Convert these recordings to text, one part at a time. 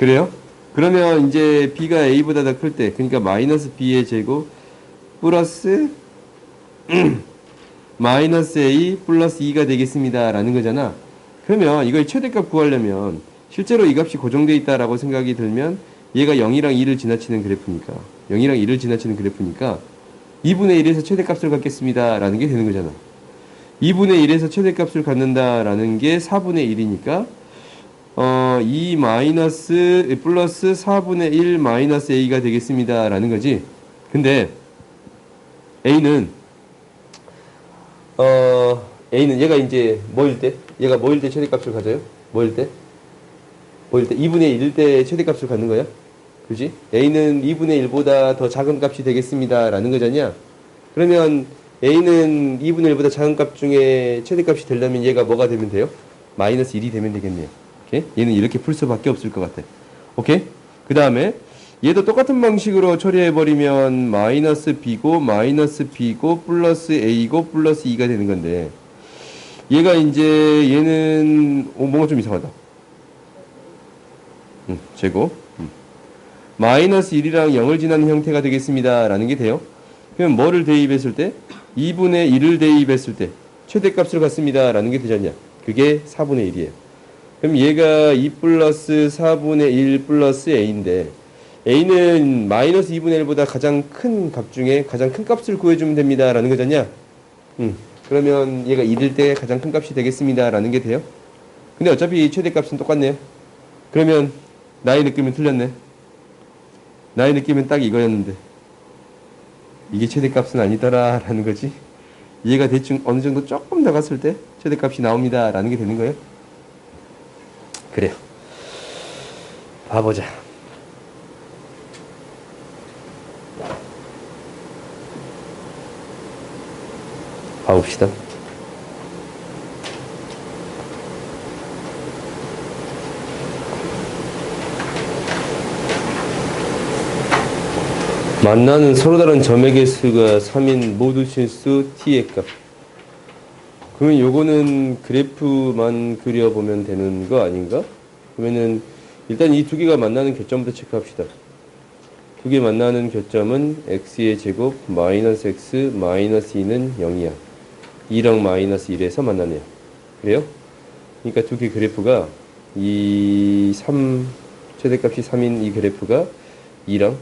그래요? 그러면 이제 b가 a보다 더 클 때, 그러니까 마이너스 b의 제곱 플러스 마이너스 a 플러스 2가 되겠습니다 라는 거잖아. 그러면 이걸 최대값 구하려면 실제로 이 값이 고정되어 있다라고 생각이 들면 얘가 0이랑 2를 지나치는 그래프니까 0이랑 2를 지나치는 그래프니까 2분의 1에서 최대값을 갖겠습니다 라는 게 되는 거잖아. 2분의 1에서 최대값을 갖는다라는 게 4분의 1이니까 2 마이너스 플러스 4분의 1 마이너스 a가 되겠습니다 라는 거지. 근데 a는 a는 얘가 이제 뭐일 때? 얘가 뭐일 때 최대값을 가져요? 뭐일 때? 뭐일 때? 2분의 1일 때 최대값을 갖는 거야? 그지? a는 2분의 1보다 더 작은 값이 되겠습니다 라는 거잖냐? 그러면 a는 2분의 1보다 작은 값 중에 최대값이 되려면 얘가 뭐가 되면 돼요? 마이너스 1이 되면 되겠네요. 오케이? 얘는 이렇게 풀 수밖에 없을 것 같아. 오케이? 그 다음에 얘도 똑같은 방식으로 처리해버리면 마이너스 b고 마이너스 b고 플러스 a고 플러스 2가 되는 건데 얘가 이제 얘는 뭔가 좀 이상하다. 제곱 마이너스 1이랑 0을 지나는 형태가 되겠습니다 라는 게 돼요. 그럼 뭐를 대입했을 때? 2분의 1을 대입했을 때 최대값을 갖습니다 라는 게 되지 않냐? 그게 4분의 1이에요. 그럼 얘가 2 플러스 4분의 1 플러스 a인데 a는 마이너스 2분의 1보다 가장 큰 값 중에 가장 큰 값을 구해주면 됩니다 라는 거잖냐? 그러면 얘가 1일 때 가장 큰 값이 되겠습니다 라는 게 돼요. 근데 어차피 최대값은 똑같네요. 그러면 나의 느낌은 틀렸네. 나의 느낌은 딱 이거였는데 이게 최대값은 아니더라 라는 거지. 얘가 대충 어느 정도 조금 더 갔을 때 최대값이 나옵니다 라는 게 되는 거예요. 그래요. 봐보자. 봐봅시다. 만나는 서로 다른 점의 개수가 3인 모두 실수 t의 값. 그러면 요거는 그래프만 그려보면 되는 거 아닌가? 그러면은 일단 이 두 개가 만나는 교점부터 체크합시다. 두 개 만나는 교점은 x의 제곱 마이너스 x 마이너스 2는 0이야. 2랑 마이너스 1에서 만나네요. 그래요? 그러니까 두 개 그래프가 최대값이 3인 이 그래프가 2랑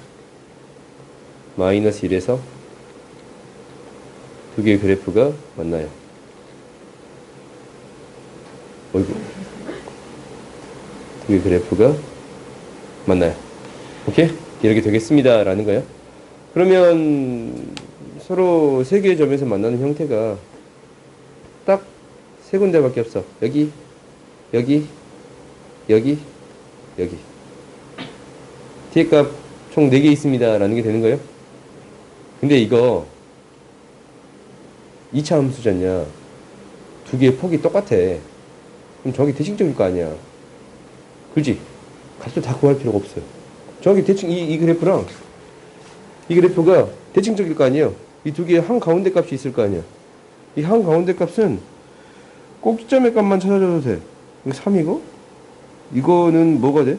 마이너스 1에서 두 개의 그래프가 만나요. 어이구. 두 개의 그래프가 만나요. 오케이? 이렇게 되겠습니다. 라는 거예요. 그러면 서로 세 개의 점에서 만나는 형태가 딱 세 군데밖에 없어. 여기, 여기, 여기, 여기. t의 값 총 4개 있습니다. 라는 게 되는 거예요. 근데 이거 2차 함수잖냐. 두 개의 폭이 똑같아. 그럼 저기 대칭적일 거 아니야. 그지? 값을 다 구할 필요가 없어요. 저기 대칭 이 그래프랑 이 그래프가 대칭적일 거 아니에요. 이 두 개의 한가운데 값이 있을 거 아니야. 이 한가운데 값은 꼭지점의 값만 찾아줘도 돼. 이거 3이고 이거는 뭐가 돼?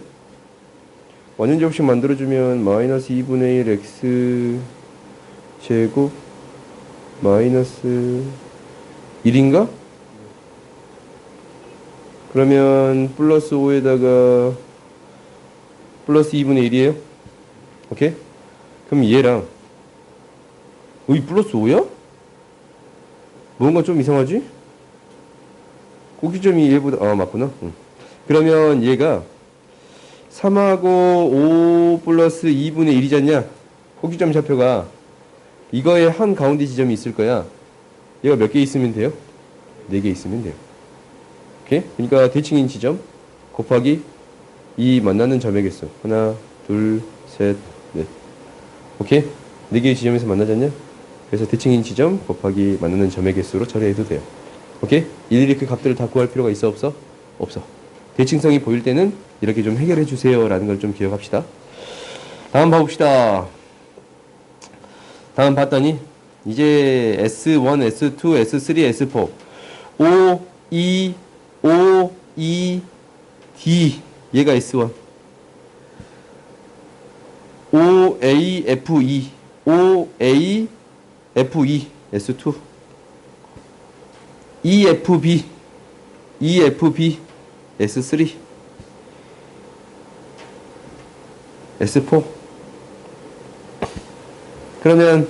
완전 접식 만들어주면 마이너스 2분의 1 x 제곱 마이너스 1인가? 그러면 플러스 5에다가 플러스 2분의 1이에요. 오케이? 그럼 얘랑 이 플러스 5야? 뭔가 좀 이상하지? 꼭지점이 얘보다 맞구나. 그러면 얘가 3하고 5 플러스 2분의 1이잖냐? 꼭지점 좌표가 이거의 한 가운데 지점이 있을 거야. 얘가 몇 개 있으면 돼요? 4개 있으면 돼요. 오케이? 그러니까 대칭인 지점 곱하기 이 만나는 점의 개수. 하나, 둘, 셋, 넷. 오케이? 4개의 지점에서 만나잖냐? 그래서 대칭인 지점 곱하기 만나는 점의 개수로 처리해도 돼요. 오케이? 일일이 그 값들을 다 구할 필요가 있어 없어? 없어. 대칭성이 보일 때는 이렇게 좀 해결해 주세요 라는 걸 좀 기억합시다. 다음 봐봅시다. 다음 봤더니 이제 S1, S2, S3, S4 O, E, O, E, D 얘가 S1 OAFE, OAFE, S2, EFB, EFB, S3, S4. 그러면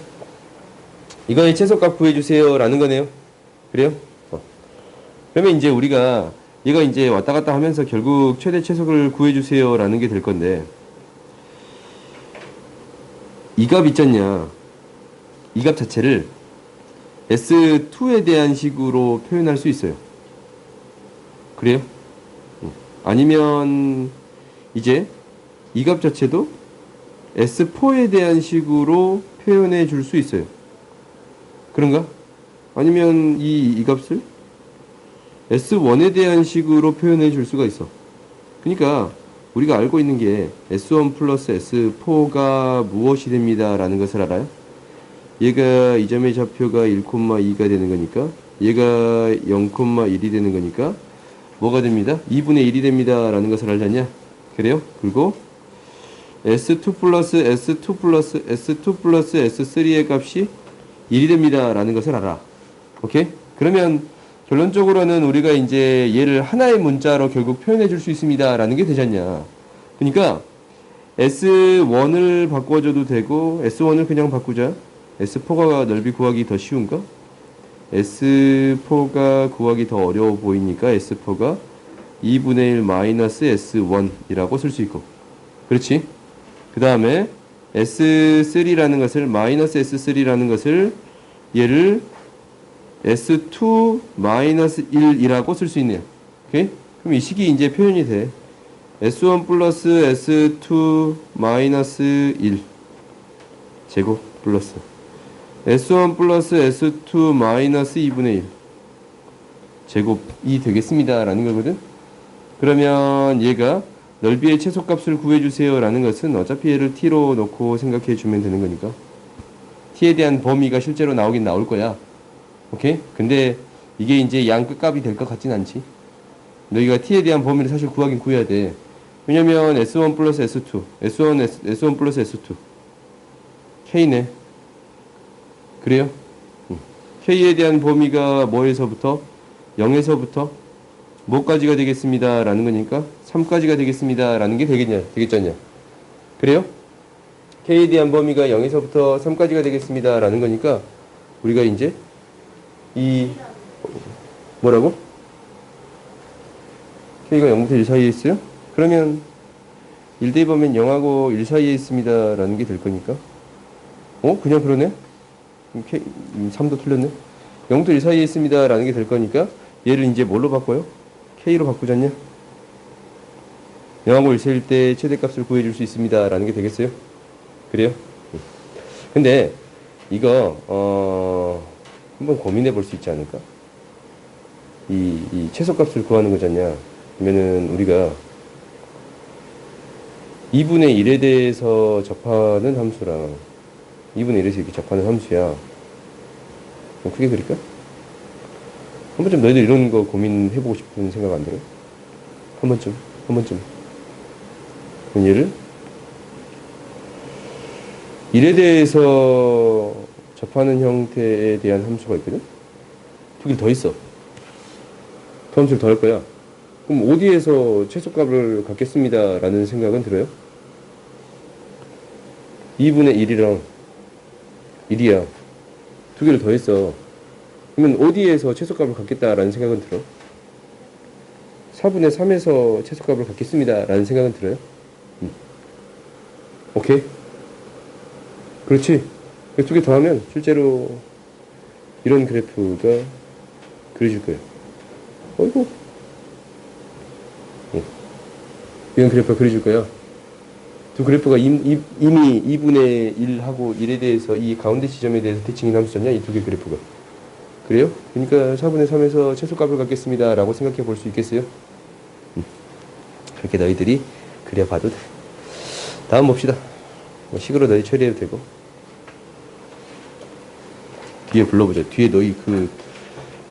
이거의 최소값 구해주세요 라는 거네요. 그래요? 그러면 이제 우리가 얘가 이제 왔다 갔다 하면서 결국 최대 최소를 구해주세요 라는 게 될 건데, 이 값 있잖냐, 이 값 자체를 S2에 대한 식으로 표현할 수 있어요. 그래요? 아니면 이제 이 값 자체도 S4에 대한 식으로 표현해 줄 수 있어요. 그런가? 아니면 이 값을 S1에 대한 식으로 표현해 줄 수가 있어. 그러니까 우리가 알고 있는 게 S1 플러스 S4가 무엇이 됩니다 라는 것을 알아요. 얘가 이 점의 좌표가 1,2가 되는 거니까, 얘가 0,1이 되는 거니까 뭐가 됩니다? 2분의 1이 됩니다 라는 것을 알잖냐. 그래요? 그리고 S2 플러스 S2 플러스 S2 플러스 S3의 값이 1이 됩니다 라는 것을 알아. 오케이? 그러면 결론적으로는 우리가 이제 얘를 하나의 문자로 결국 표현해 줄 수 있습니다 라는 게 되지 않냐. 그러니까 S1을 바꿔줘도 되고, S1을 그냥 바꾸자. S4가 넓이 구하기 더 쉬운가? S4가 구하기 더 어려워 보이니까 S4가 2분의 1 마이너스 S1이라고 쓸 수 있고, 그렇지? 그 다음에 S3라는 것을, 마이너스 S3라는 것을 얘를 S2 마이너스 1이라고 쓸 수 있네요. 오케이? 그럼 이 식이 이제 표현이 돼. S1 플러스 S2 마이너스 1 제곱 플러스 S1 플러스 S2 마이너스 2분의 1 제곱이 되겠습니다 라는 거거든. 그러면 얘가 넓이의 최소값을 구해주세요 라는 것은 어차피 얘를 t로 놓고 생각해 주면 되는 거니까 t에 대한 범위가 실제로 나오긴 나올 거야. 오케이? 근데 이게 이제 양 끝값이 될 것 같진 않지. 너희가 t에 대한 범위를 사실 구하긴 구해야 돼. 왜냐면 S1 플러스 S2, S1 플러스 S2 K네. 그래요? K에 대한 범위가 뭐에서부터? 0에서부터 뭐까지가 되겠습니다 라는 거니까 3까지가 되겠습니다 라는 게 되겠잖냐. 그래요? K에 대한 범위가 0에서부터 3까지가 되겠습니다 라는 거니까 우리가 이제 이 뭐라고? K가 0부터 1 사이에 있어요? 그러면 1 대입하면 0하고 1 사이에 있습니다 라는 게 될 거니까, 그냥 그러네? K, 3도 틀렸네? 0부터 1 사이에 있습니다 라는 게 될 거니까 얘를 이제 뭘로 바꿔요? K로 바꾸잖냐? 0하고 1 사이일 때 최대값을 구해줄 수 있습니다 라는 게 되겠어요? 그래요? 근데 이거 한번 고민해 볼 수 있지 않을까? 이 최소값을 구하는 거잖냐. 그러면은 우리가 2분의 1에 대해서 접하는 함수랑 2분의 1에서 이렇게 접하는 함수야. 크게 그릴까? 한 번쯤 너희들 이런 거 고민해보고 싶은 생각 안 들어? 한 번쯤. 그럼 얘를 1에 대해서 접하는 형태에 대한 함수가 있거든? 두 개를 더 있어. 그 함수를 더 할 거야. 그럼 어디에서 최소값을 갖겠습니다 라는 생각은 들어요? 2분의 1이랑 1이야. 두 개를 더 했어. 그러면 어디에서 최소값을 갖겠다라는 생각은 들어? 4분의 3에서 최소값을 갖겠습니다 라는 생각은 들어요? 오케이? 그렇지? 두 개 더 하면 실제로 이런 그래프가 그려질 거예요. 어이구. 이런 그래프가 그려질 거야. 두 그래프가 이미 2분의 1하고 1에 대해서 이 가운데 지점에 대해서 대칭인 함수잖냐, 이 두 개 그래프가. 그래요? 그러니까 4분의 3에서 최소값을 갖겠습니다 라고 생각해 볼 수 있겠어요? 그렇게 너희들이 그려봐도 돼. 다음 봅시다. 식으로 너희 처리해도 되고. 뒤에 불러보자. 뒤에 너희 그